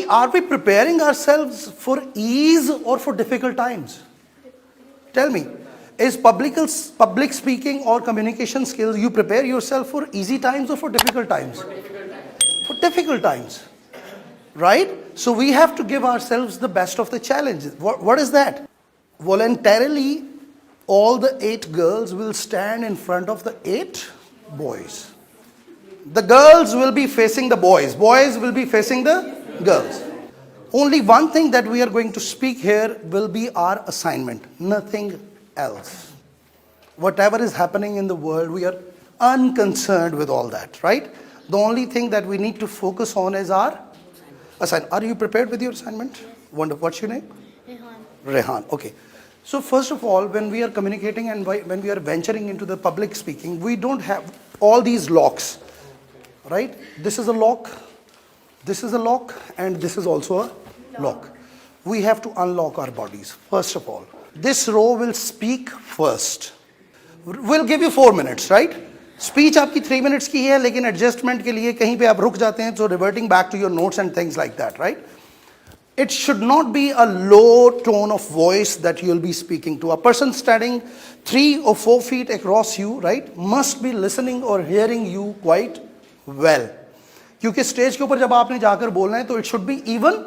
are we preparing ourselves for ease or for difficult times? Tell me, is public speaking or communication skills, you prepare yourself for easy times or for difficult times? For difficult times, right? So we have to give ourselves the best of the challenges. What is that? Voluntarily, all the 8 girls will stand in front of the 8 boys. The girls will be facing the boys. Boys will be facing the girls. Only one thing that we are going to speak here will be our assignment. Nothing else. Whatever is happening in the world, we are unconcerned with all that, right? The only thing that we need to focus on is our assignment. Are you prepared with your assignment? Wonderful. What's your name? Rehan. Okay. So first of all, when we are communicating and when we are venturing into the public speaking, we don't have all these locks, right? This is a lock, this is a lock, and this is also a lock. We have to unlock our bodies, first of all. This row will speak first. We'll give you 4 minutes, right? Speech आपकी 3 minutes की है, लेकिन adjustment के लिए कहीं पे आप रुक जाते हैं, so reverting back to your notes and things like that, right? It should not be a low tone of voice that you'll be speaking to. A person standing 3 or 4 feet across you, right, must be listening or hearing you quite well. क्योंकि stage के ऊपर जब आपने जाकर बोलना है तो it should be even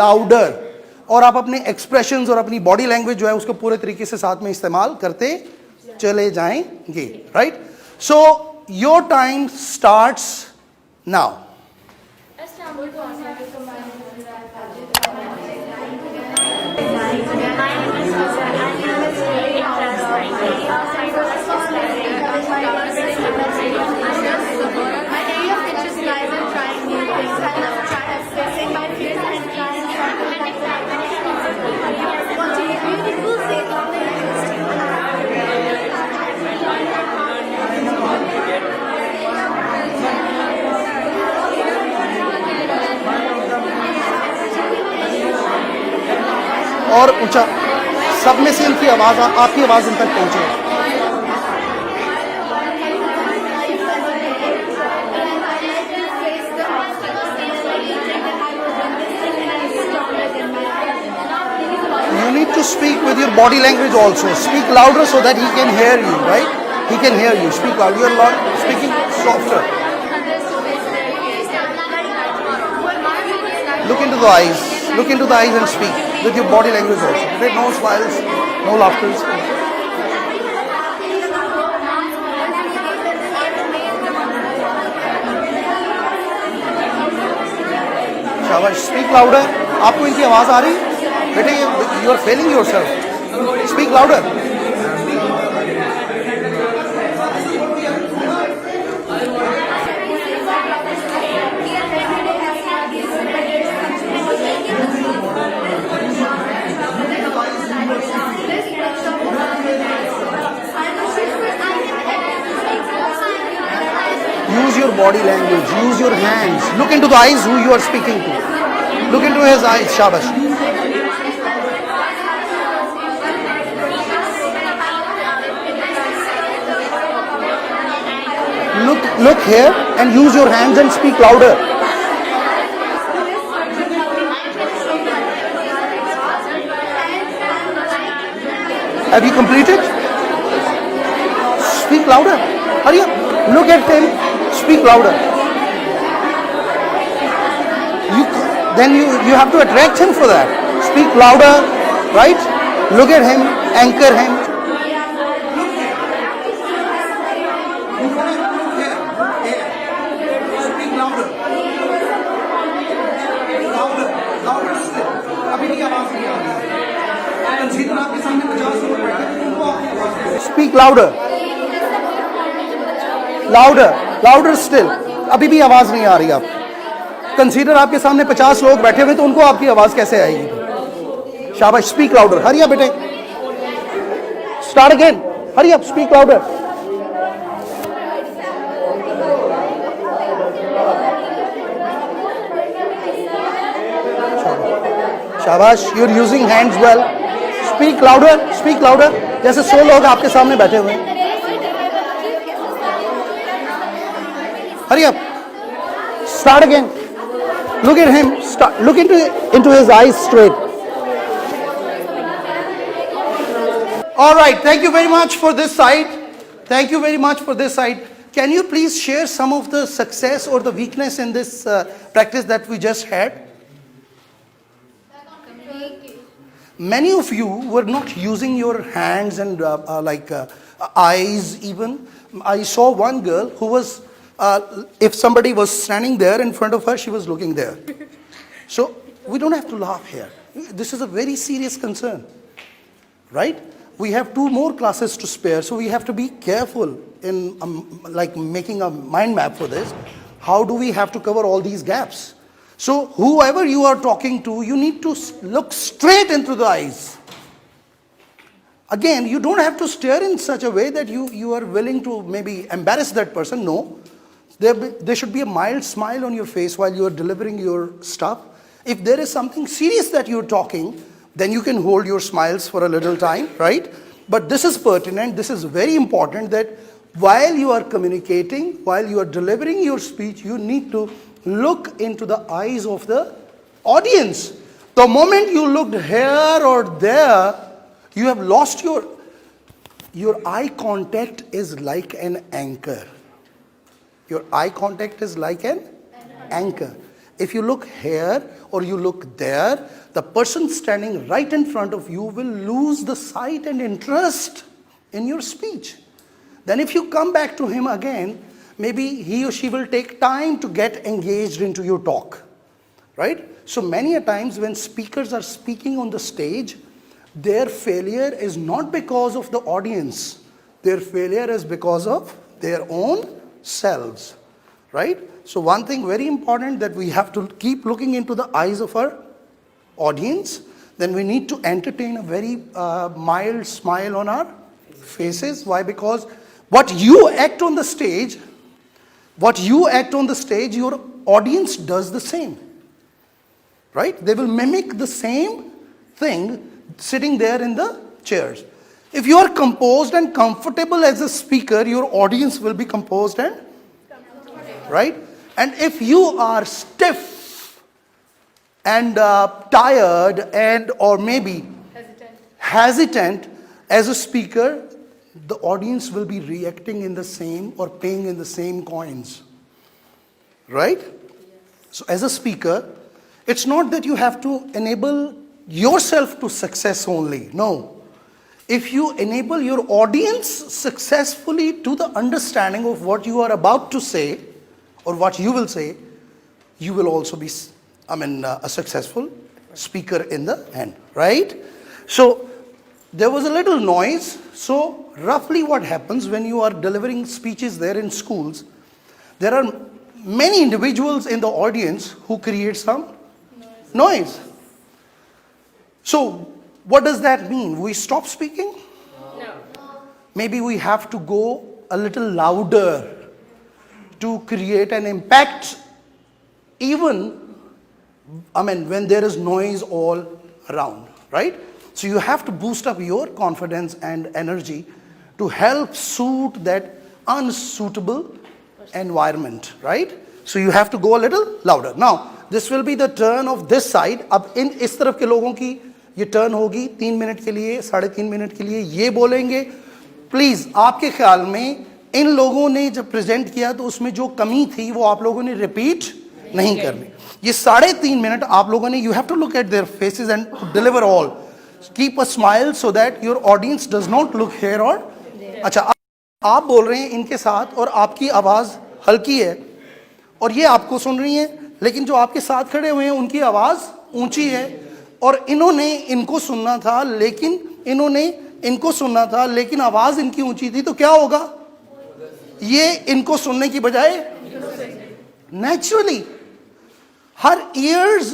louder. और आप अपने expressions और अपनी body language जो है उसको पूरे तरीके से साथ में इस्तेमाल करते चले जाएंगे, right? So your time starts now. और ऊंचा, सब में से इनकी आवाज, आपकी आवाज इन तक पहुंचे. You need to speak with your body language also. Speak louder so that he can hear you, right? He can hear you. Speak louder. You are speaking softer. Look into the eyes. Look into the eyes and speak with your body language also. Okay? No smiles, no laughter. शाबाश. Speak louder. आपको इनकी आवाज आ रही? बेटे, you are failing yourself. Speak louder. Use your body language, use your hands. Look into the eyes who you are speaking to. Look into his eyes, shabash. Look here and use your hands and speak louder. Have you completed? Speak louder. Hurry up. Look at him. Speak louder. Then you have to attract him for that. Speak louder, right? Look at him. Anchor him. Speak louder. Louder still. अभी नहीं आवाज नहीं आ रही. Consider आपके सामने 50 लोग बैठे हैं, उनको आपकी आवाज दे. Speak louder. Louder still. अभी भी आवाज नहीं आ रही. आप कंसीडर आपके सामने 50 लोग बैठे हुए तो उनको आपकी आवाज कैसे आएगी? शाबाश. Speak louder. हरी अप बेटे. Start again. Hurry up. Speak louder. शाबाश. You are using hands well. Speak louder. Speak louder. जैसे 100 लोग आपके सामने बैठे हुए हैं. Hurry up. Start again. Look at him. Look into his eyes straight. All right. Thank you very much for this side. Thank you very much for this side. Can you please share some of the success or the weakness in this practice that we just had? Many of you were not using your hands and eyes even. I saw one girl who was, if somebody was standing there in front of her, she was looking there. So we don't have to laugh here. This is a very serious concern, right? We have 2 more classes to spare, so we have to be careful in making a mind map for this. How do we have to cover all these gaps? So whoever you are talking to, you need to look straight into the eyes. Again, you don't have to stare in such a way that you are willing to maybe embarrass that person. No. There should be a mild smile on your face while you are delivering your stuff. If there is something serious that you're talking, then you can hold your smiles for a little time, right? But this is pertinent, this is very important that while you are communicating, while you are delivering your speech, you need to look into the eyes of the audience. The moment you looked here or there, you have lost your eye contact is like an anchor. Your eye contact is like an anchor. If you look here or you look there, the person standing right in front of you will lose the sight and interest in your speech. Then if you come back to him again, maybe he or she will take time to get engaged into your talk, right? So many a times when speakers are speaking on the stage, their failure is not because of the audience. Their failure is because of their own selves, right? So one thing very important that we have to keep looking into the eyes of our audience. Then we need to entertain a very mild smile on our faces. Why? Because what you act on the stage, your audience does the same, right? They will mimic the same thing sitting there in the chairs. If you are composed and comfortable as a speaker, your audience will be composed and right? And if you are stiff and tired and or maybe hesitant as a speaker, the audience will be reacting in the same or paying in the same coins, right? So as a speaker, it's not that you have to enable yourself to success only. No. If you enable your audience successfully to the understanding of what you are about to say or what you will say, you will also be, a successful speaker in the end, right? So there was a little noise. So roughly what happens when you are delivering speeches there in schools, there are many individuals in the audience who create some noise. So what does that mean? We stop speaking? No. Maybe we have to go a little louder to create an impact even when there is noise all around, right? So you have to boost up your confidence and energy to help suit that unsuitable environment, right? So you have to go a little louder. Now, this will be the turn of this side. अब इस तरफ के लोगों की ये turn होगी 3 minute के लिए, 3.5 मिनट के लिए ये बोलेंगे. प्लीज आपके ख्याल में इन लोगों ने जब प्रेजेंट किया तो उसमें जो कमी थी वो आप लोगों ने रिपीट नहीं करनी. ये 3.5 मिनट आप लोगों ने, you have to look at their faces and deliver all. Keep a smile so that your audience does not look here or. अच्छा, आप बोल रहे हैं इनके साथ और आपकी आवाज हल्की है और ये आपको सुन रही हैं, लेकिन जो आपके साथ खड़े हुए हैं उनकी आवाज ऊंची है और इन्होंने इनको सुनना था लेकिन आवाज इनकी ऊंची थी. तो क्या होगा? ये इनको सुनने की बजाय naturally her ears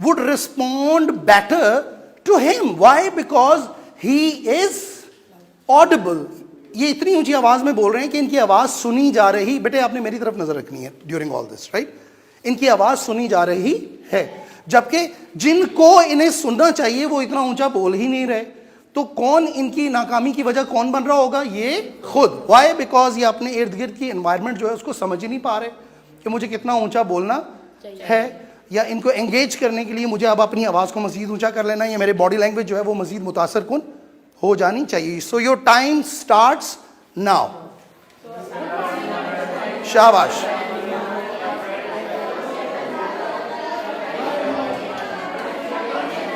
would respond better to him. Why? Because he is audible. ये इतनी ऊंची आवाज में बोल रहे हैं कि इनकी आवाज सुनी जा रही. बेटे आपने मेरी तरफ नजर रखनी है ड्यूरिंग ऑल दिस, राइट? इनकी आवाज सुनी जा रही है, जबकि जिनको इन्हें सुनना चाहिए वो इतना ऊंचा बोल ही नहीं रहे. तो कौन इनकी नाकामी की वजह कौन बन रहा होगा? ये खुद. व्हाई? बिकॉज ये अपने इर्द गिर्द की एनवायरनमेंट जो है उसको समझ ही नहीं पा रहे कि मुझे कितना ऊंचा बोलना है. या इनको एंगेज करने के लिए मुझे अब अपनी आवाज़ को मज़ीद ऊंचा कर लेना है, या मेरे बॉडी लैंग्वेज जो है वो मज़ीद मुतासर कुन हो जानी चाहिए. So your time starts now. शाबाश.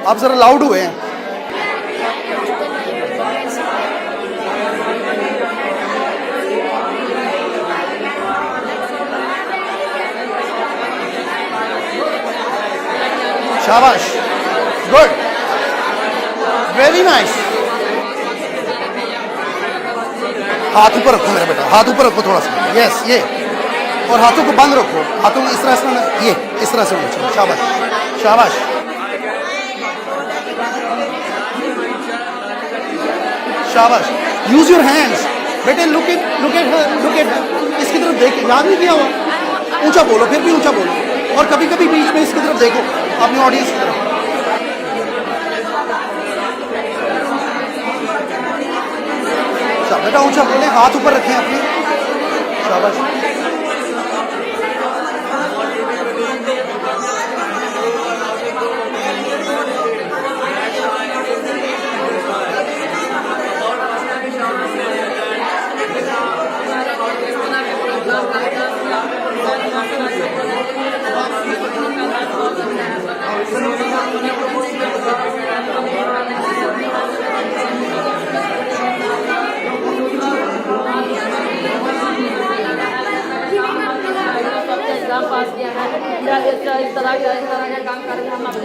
आप जरा लाउड हुए हैं. शाबाश. गुड. Very nice. हाथ ऊपर रखो मेरा बेटा, हाथ ऊपर रखो थोड़ा सा. यस, ये. और हाथों को बंद रखो, हाथों में इस तरह से, ये इस तरह से होना चाहिए. शाबाश. शाबाश. शाबाश. Use your hands. बेटे लुक एट इसकी तरफ देख. याद नहीं किया हुआ. ऊंचा बोलो, फिर भी ऊंचा बोलो. और कभी कभी बीच में इसकी तरफ देखो, अपनी ऑडियंस की तरफ. बेटा ऊंचा बोले, हाथ ऊपर रखें अपने. शाबाश.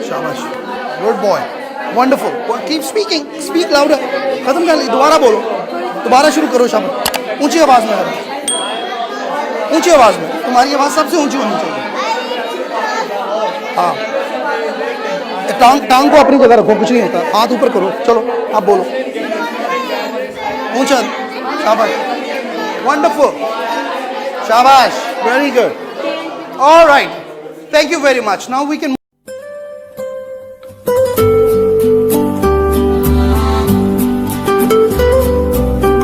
शाबाश. Good boy. Wonderful. Keep speaking. Speak louder. खत्म कर ली. दोबारा बोलो. दोबारा शुरू करो. शाबाश. ऊंची आवाज में करो. ऊंची आवाज में. तुम्हारी आवाज सबसे ऊंची होनी चाहिए. हाँ. टांग को अपनी जगह रखो, कुछ नहीं होता. हाथ ऊपर करो. चलो आप बोलो. ऊंचा. शाबाश. वंडरफुल. शाबाश. Very good. All right. Thank you very much. Now we can